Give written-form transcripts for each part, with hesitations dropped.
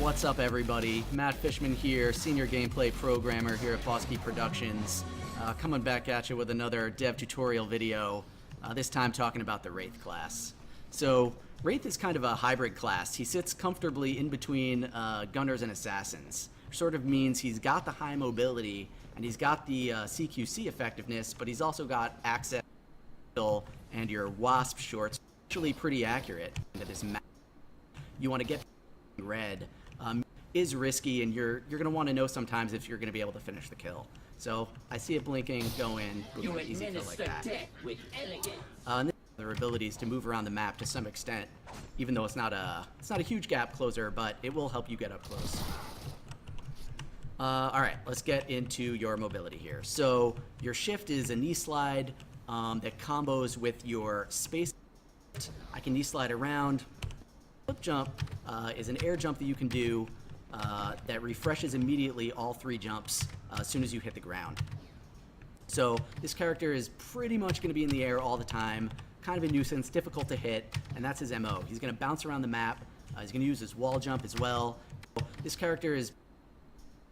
What's up, everybody? Matt Fishman here, senior gameplay programmer here at Bosky Productions, coming back at you with another dev tutorial video, this time talking about the Wraith class. So, Wraith is kind of a hybrid class. He sits comfortably in between gunners and assassins. Sort of means he's got the high mobility, and he's got the CQC effectiveness, but he's also got access and your WASP shorts, actually pretty accurate into this map. You want to get red. Is risky, and you're going to want to know sometimes if you're going to be able to finish the kill. So I see it blinking, go in, boom, easy kill like that. And their abilities to move around the map to some extent, even though it's not a huge gap closer, but it will help you get up close. All right, let's get into your mobility here. So your shift is a knee slide that combos with your space. I can knee slide around. Flip jump is an air jump that you can do that refreshes immediately all 3 jumps as soon as you hit the ground. So this character is pretty much going to be in the air all the time, kind of a nuisance, difficult to hit, and that's his MO. He's going to bounce around the map. He's going to use his wall jump as well. This character is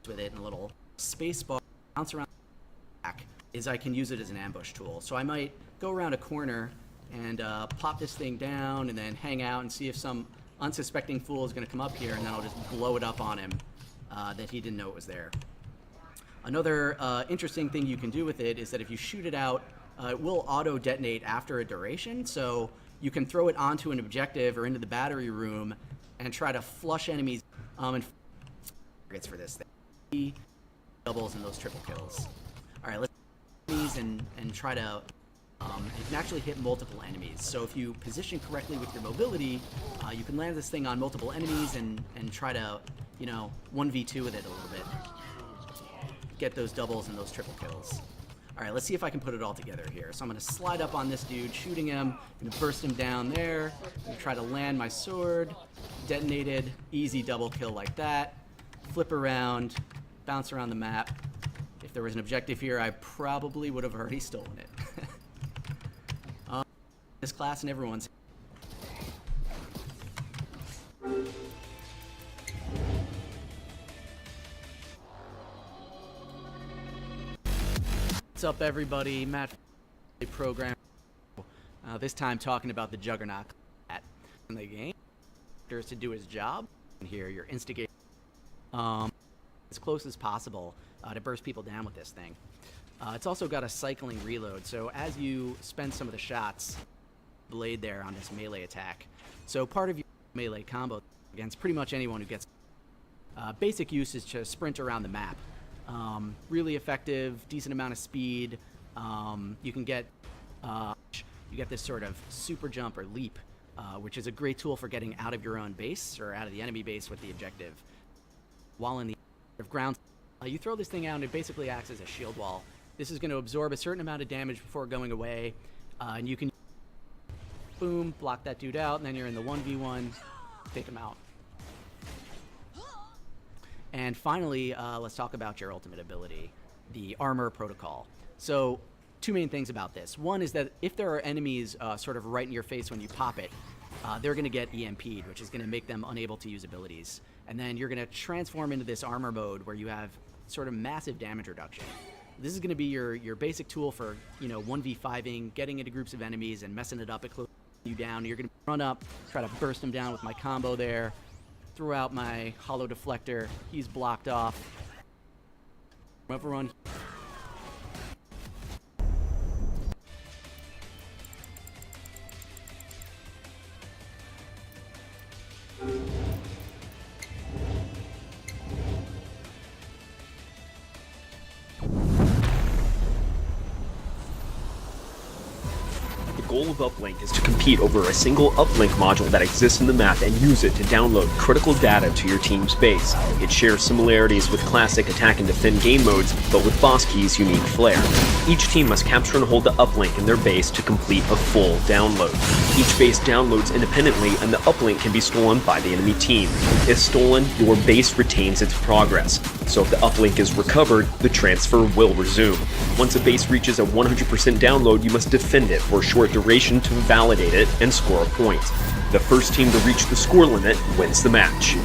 with it in a little space bar, bounce around the back, is I can use it as an ambush tool. So I might go around a corner and pop this thing down and then hang out and see if some unsuspecting fool is going to come up here, and then I'll just blow it up on him that he didn't know it was there. Another interesting thing you can do with it is that if you shoot it out, it will auto-detonate after a duration, so you can throw it onto an objective or into the battery room and try to flush enemies and targets for this thing. Doubles and those triple kills. Alright, let's do these and try to you can actually hit multiple enemies. So if you position correctly with your mobility, you can land this thing on multiple enemies and try to, 1v2 with it a little bit. Get those doubles and those triple kills. Alright, let's see if I can put it all together here. So I'm going to slide up on this dude, shooting him, I'm going to burst him down there, I'm going to try to land my sword, detonated, easy double kill like that, flip around, bounce around the map. If there was an objective here, I probably would have already stolen it. This class and everyone's. What's up, everybody? Matt, program. This time talking about the Juggernaut in the game. There's to do his job. And here, you're instigating as close as possible to burst people down with this thing. It's also got a cycling reload, so as you spend some of the shots, blade there on this melee attack. So part of your melee combo against pretty much anyone who gets basic use is to sprint around the map. Really effective, decent amount of speed. You can get this sort of super jump or leap, which is a great tool for getting out of your own base or out of the enemy base with the objective. While in the ground, you throw this thing out and it basically acts as a shield wall. This is going to absorb a certain amount of damage before going away, and you can boom, block that dude out, and then you're in the 1v1, take him out. And finally, let's talk about your ultimate ability, the armor protocol. So 2 main things about this. One is that if there are enemies sort of right in your face when you pop it, they're going to get EMP'd, which is going to make them unable to use abilities. And then you're going to transform into this armor mode where you have sort of massive damage reduction. This is going to be your basic tool for, 1v5ing, getting into groups of enemies and messing it up at close you down. You're going to run up, try to burst him down with my combo there, throw out my hollow deflector. He's blocked off. Everyone. The goal of Uplink is to compete over a single Uplink module that exists in the map and use it to download critical data to your team's base. It shares similarities with classic attack and defend game modes, but with Bosky's unique flair. Each team must capture and hold the Uplink in their base to complete a full download. Each base downloads independently, and the Uplink can be stolen by the enemy team. If stolen, your base retains its progress. So if the uplink is recovered, the transfer will resume. Once a base reaches a 100% download, you must defend it for a short duration to validate it and score a point. The first team to reach the score limit wins the match.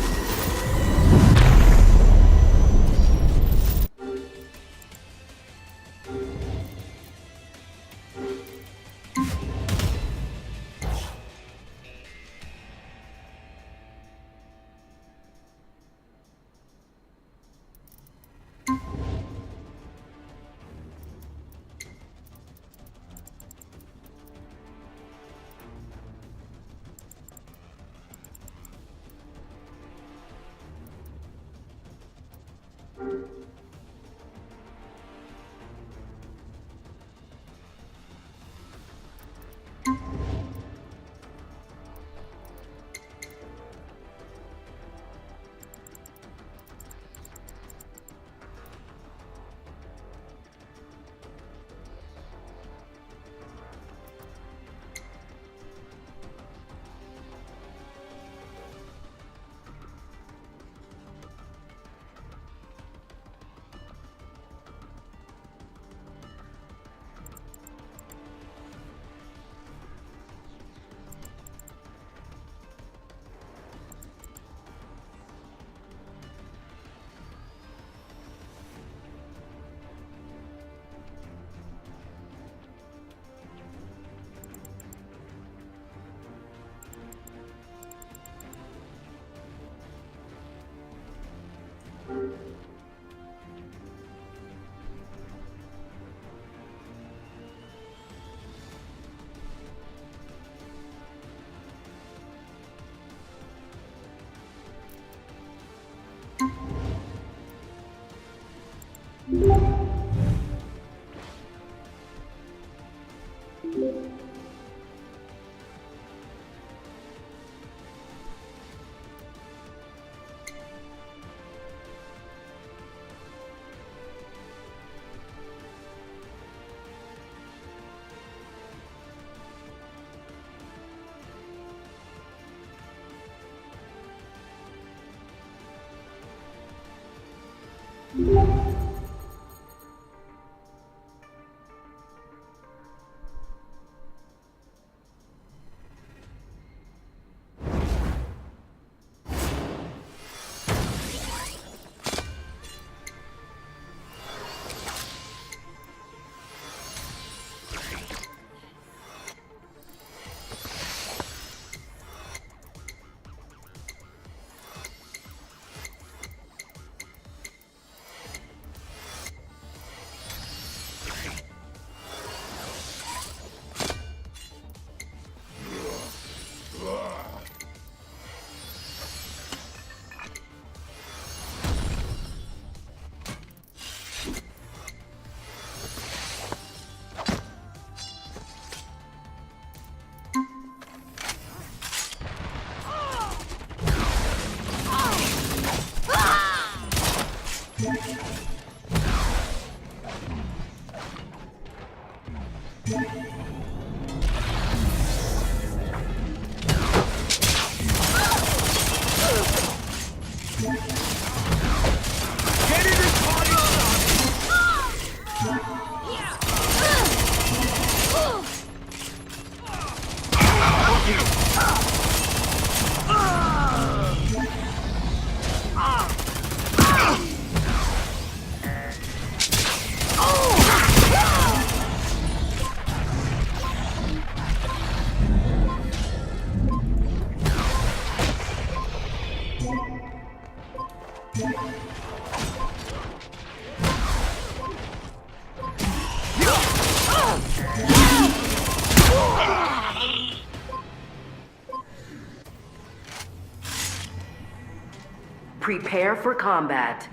Prepare for combat.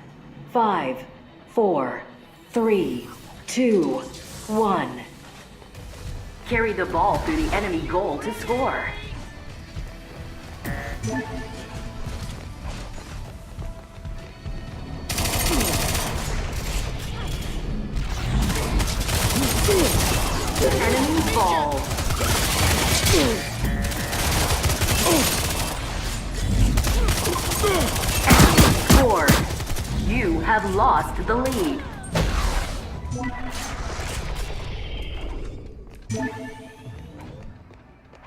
5, 4, 3, 2, 1. Carry the ball through the enemy goal to score. Enemy ball. Score. You have lost the lead.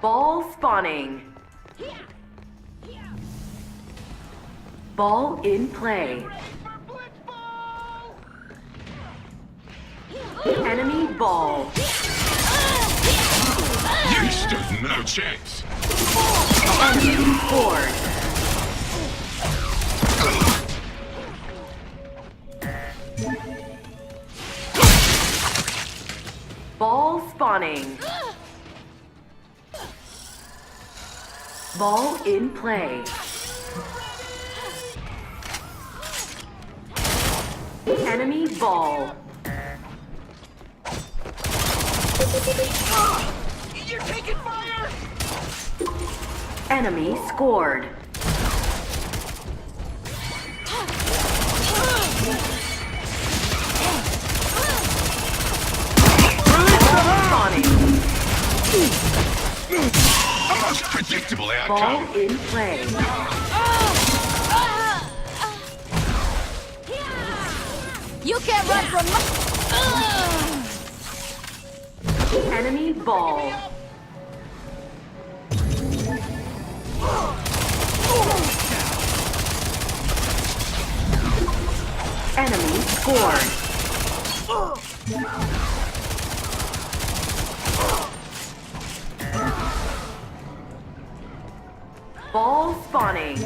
Ball spawning. Ball in play. Enemy ball. You stood no chance. Enemy board. Ball spawning. Ball in play. Enemy ball. You're taking fire! Enemy scored. Spawning. A most predictable Ball outcome. in play. You can't run from Enemy ball. Enemy scored. Ball spawning.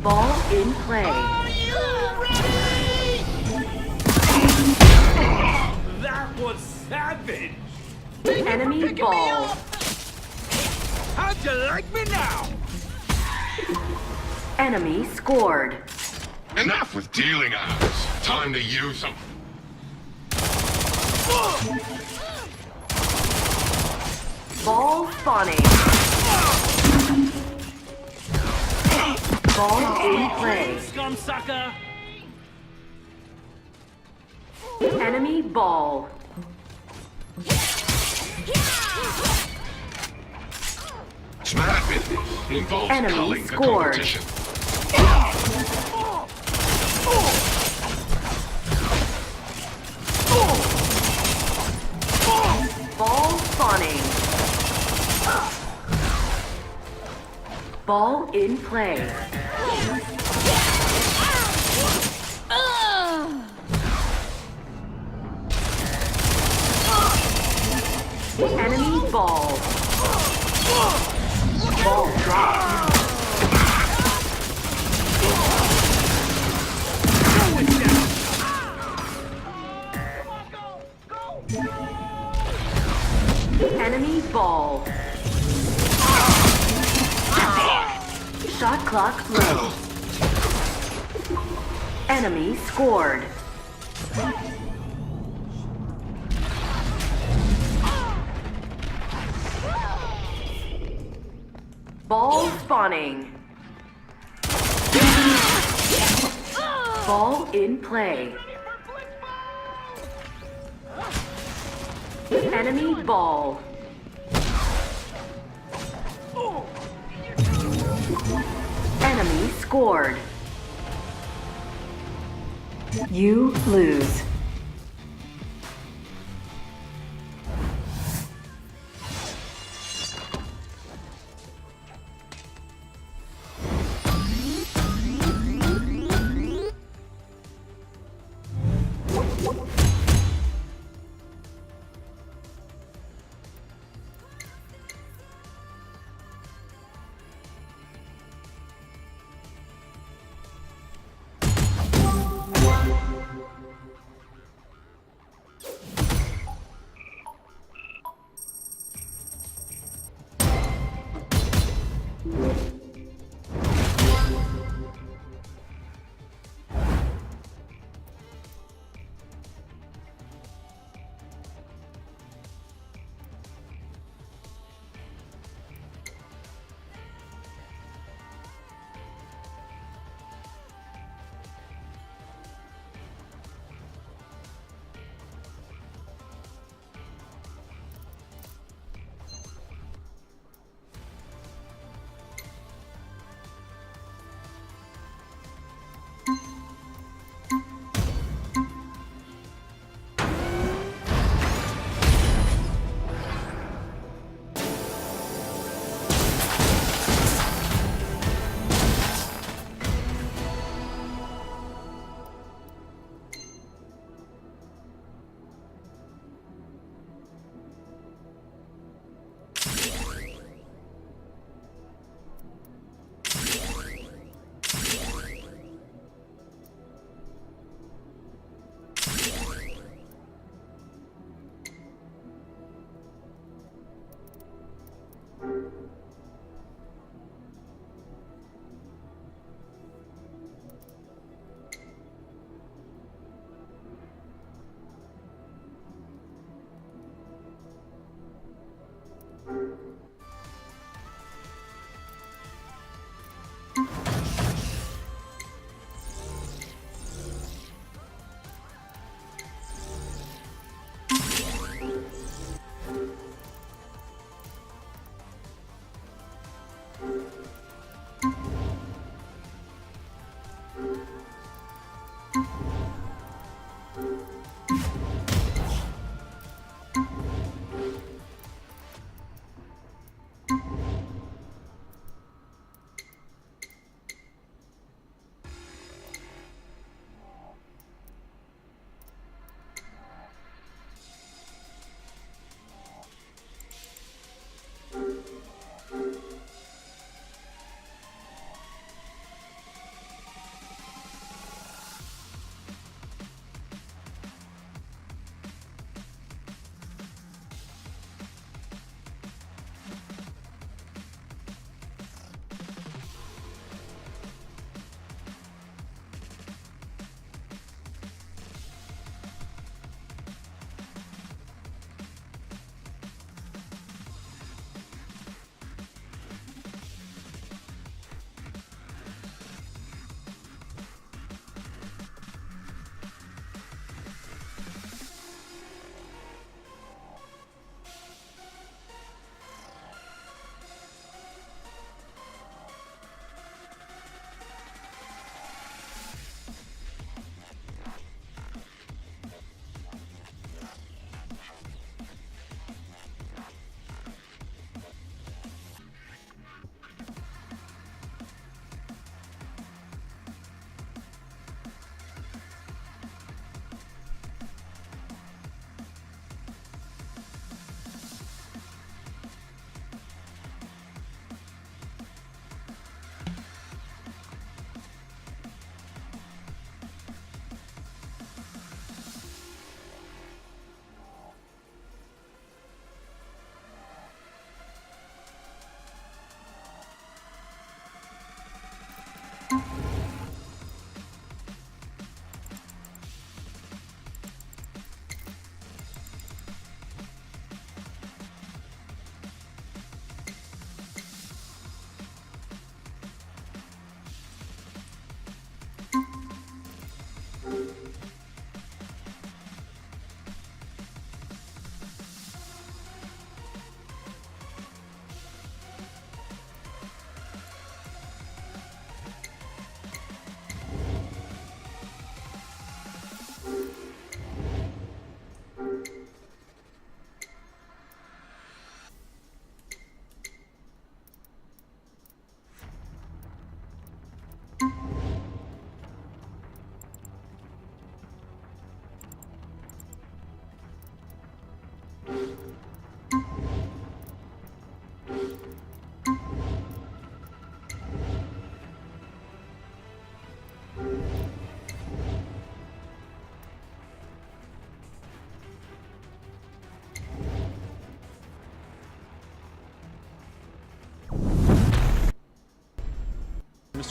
Ball in play. That was savage! Enemy ball. How'd you like me now? Enemy scored. Enough with dealing arms. Time to use them. Ball spawning. Ball in play. Scum sucker! Enemy ball. Smart business involves Enemy culling the scored. competition. Ball spawning. Ball in play. Enemy ball. Ball dropped. Enemy ball. Shot clock low. Enemy scored. Ball spawning. Ball in play. Enemy ball. Enemy scored. You lose.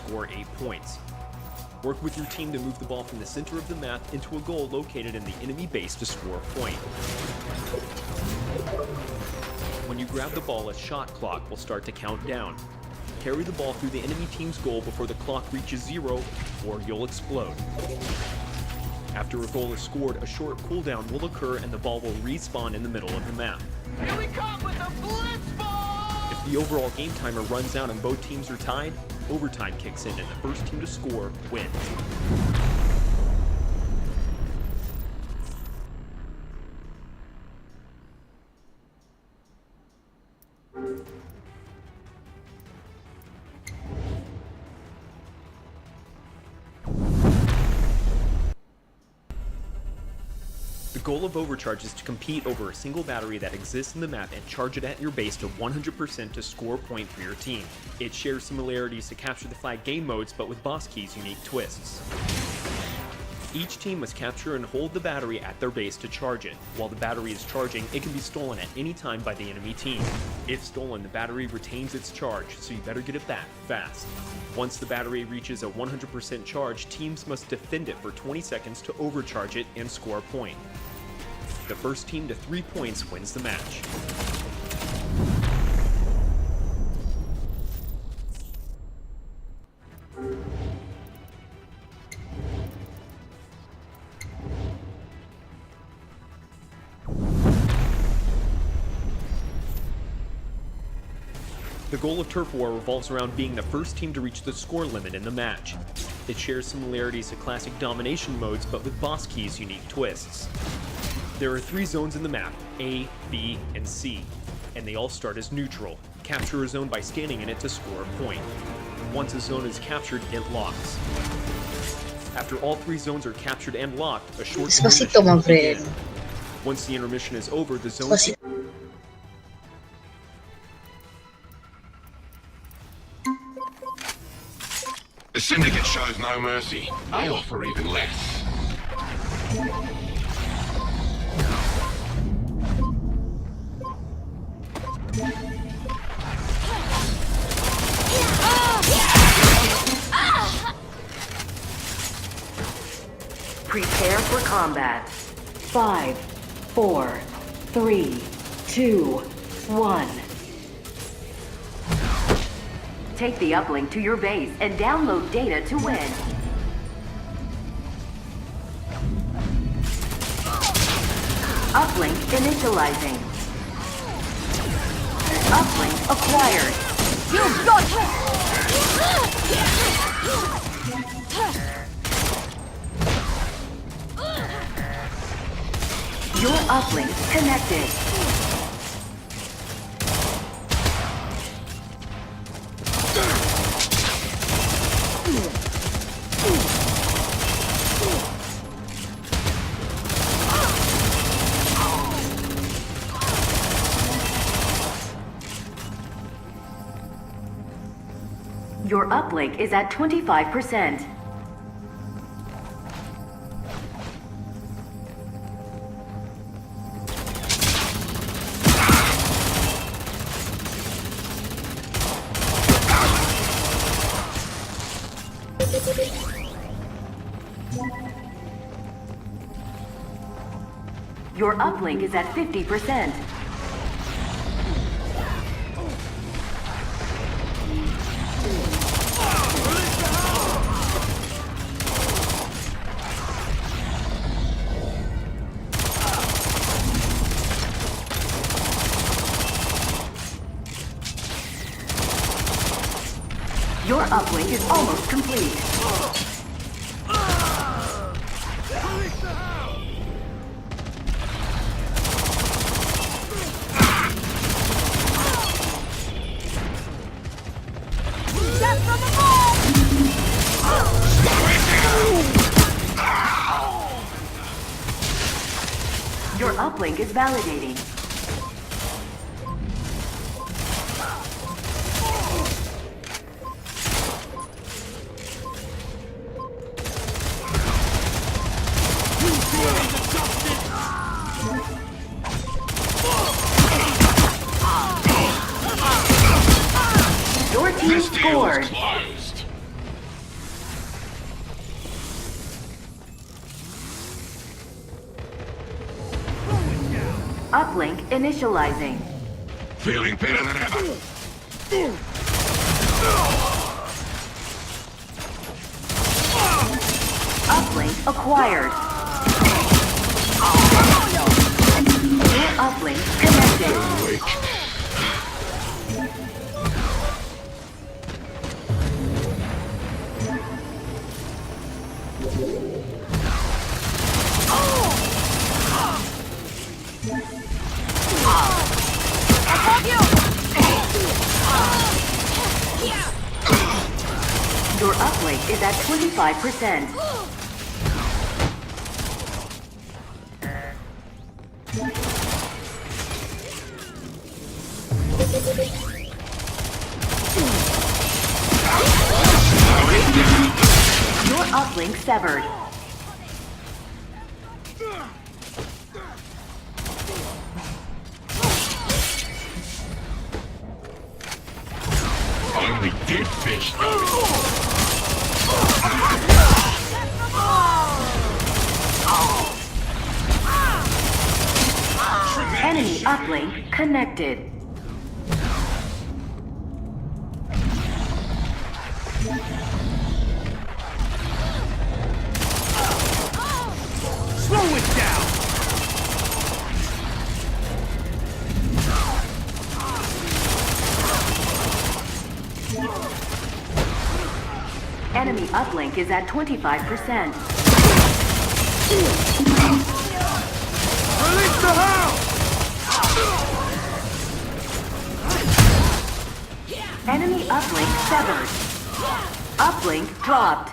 score 8 points. Work with your team to move the ball from the center of the map into a goal located in the enemy base to score a point. When you grab the ball, a shot clock will start to count down. Carry the ball through the enemy team's goal before the clock reaches 0, or you'll explode. After a goal is scored, a short cooldown will occur and the ball will respawn in the middle of the map. Here we come with the blitz ball! If the overall game timer runs out and both teams are tied, overtime kicks in and the first team to score wins. The goal of Overcharge is to compete over a single battery that exists in the map and charge it at your base to 100% to score a point for your team. It shares similarities to Capture the Flag game modes, but with Boss Key's unique twists. Each team must capture and hold the battery at their base to charge it. While the battery is charging, it can be stolen at any time by the enemy team. If stolen, the battery retains its charge, so you better get it back fast. Once the battery reaches a 100% charge, teams must defend it for 20 seconds to overcharge it and score a point. The first team to 3 points wins the match. The goal of Turf War revolves around being the first team to reach the score limit in the match. It shares similarities to classic domination modes, but with Boss Key's unique twists. There are 3 zones in the map, A, B, and C, and they all start as neutral. Capture a zone by standing in it to score a point. Once a zone is captured, it locks. After all 3 zones are captured and locked, a short Despacito, intermission my will begin. friend. Once the intermission is over, the zone... Despacito. The Syndicate shows no mercy. They offer even less. Prepare for combat. 5, 4, 3, 2, 1. Take the uplink to your base and download data to win. Uplink initializing. Uplink acquired. You got Your uplink connected. Your uplink is at 25%. Your uplink is at 50%. Your uplink is almost complete. Your uplink is validating. Your team This deal scored. is closed. initializing. Feeling better than ever. Uplink acquired. New uplink connected. Weak. Your uplink is at 25%. Your uplink severed. Only dead fish know. Enemy uplink connected. Slow it down! Enemy uplink is at 25%. Release the hound! Enemy uplink severed. Uplink dropped.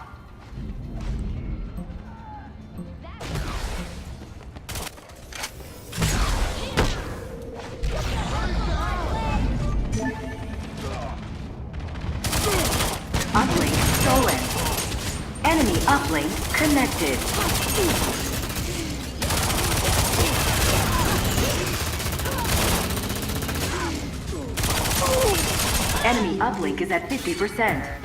Uplink stolen. Enemy uplink connected. Enemy uplink is at 50%.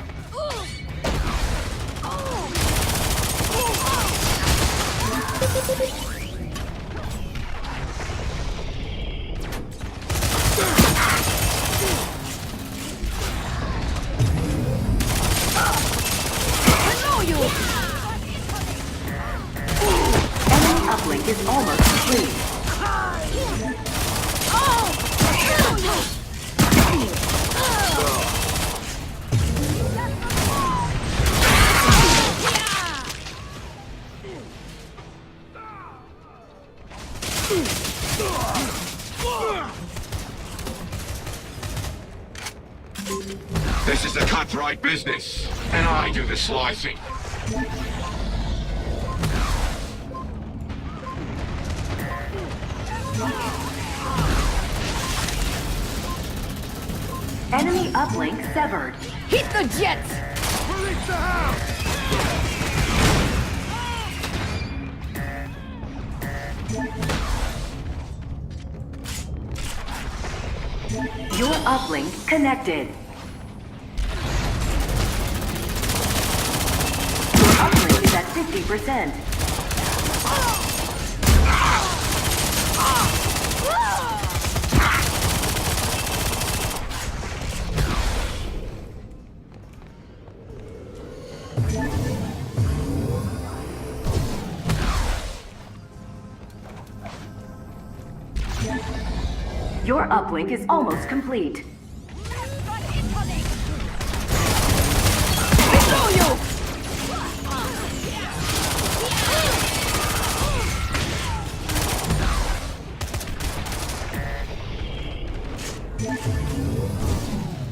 Enemy uplink is almost complete. This is a cutthroat business, and I do the slicing. Enemy uplink severed. Hit the jets! Release the hound! Your uplink connected. Your uplink is at 50%. Your uplink is almost complete.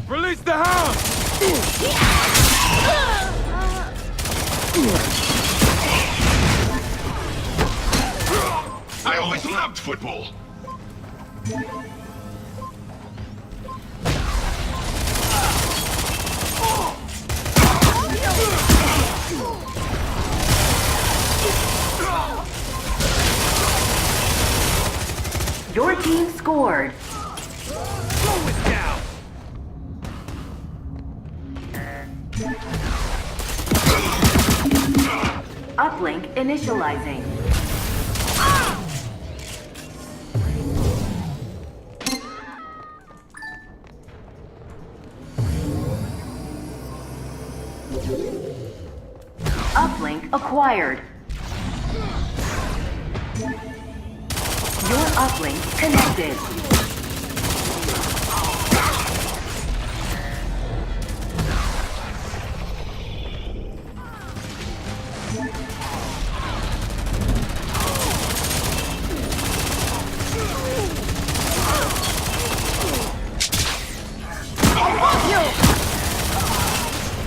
Release the hound! I always loved football. Your team scored. Slow it down! Uplink initializing. Uplink acquired. Your uplink connected.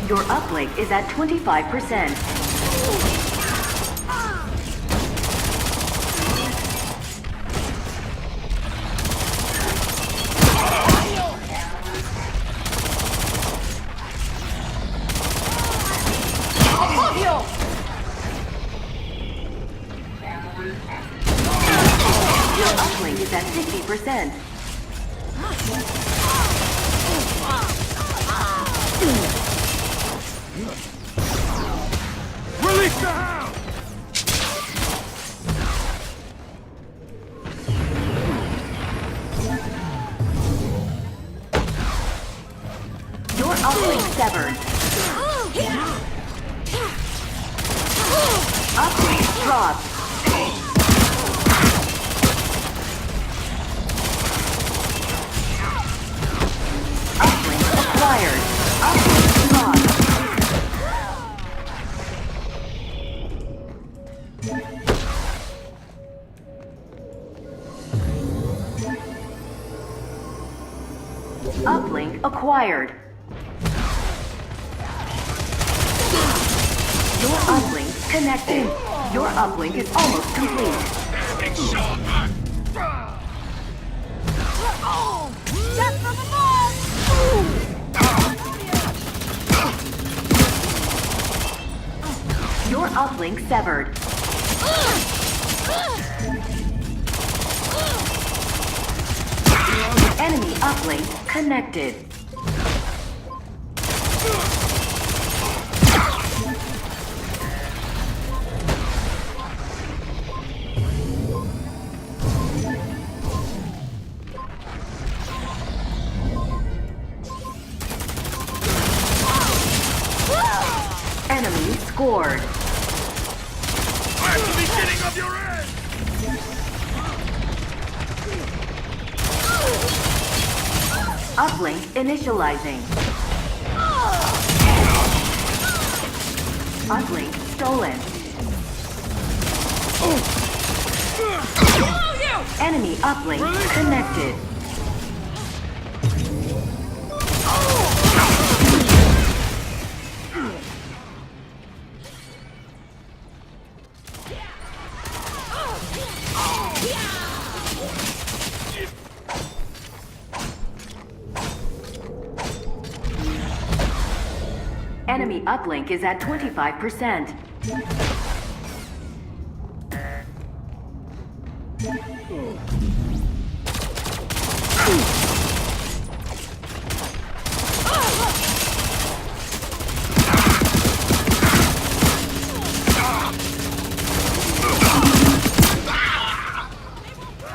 Your uplink is at 25%. Your uplink is at 50%. Release the hound! Your uplink severed. Uplink dropped. Uplink acquired. Uplink dropped. Uplink acquired. Your uplink connected. Your uplink is almost complete. Death from above! Your uplink severed. Enemy uplink connected. Enemy scored. At the beginning of your end! Uplink initializing. Uplink stolen. Enemy uplink connected. Enemy uplink is at 25%.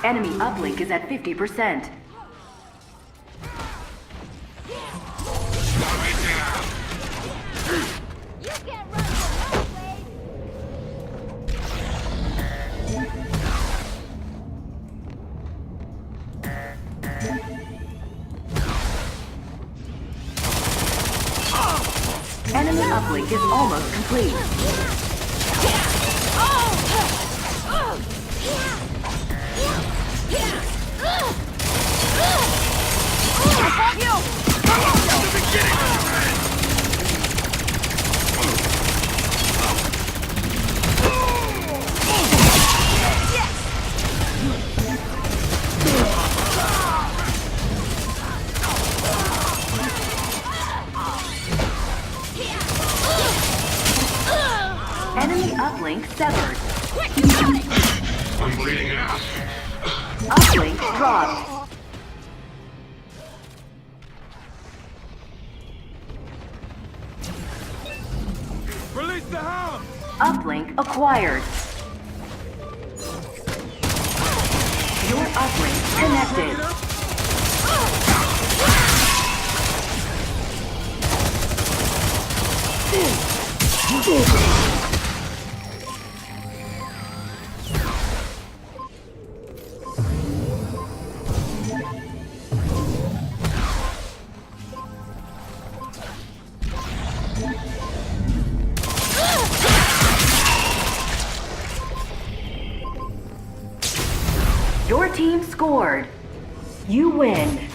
Enemy uplink is at 50%. You can't run from my way! Enemy uplink is almost complete. Enemy uplink severed. I'm bleeding out. Uplink dropped. Release the hound! Uplink acquired. Your uplink connected. Your team scored. You win.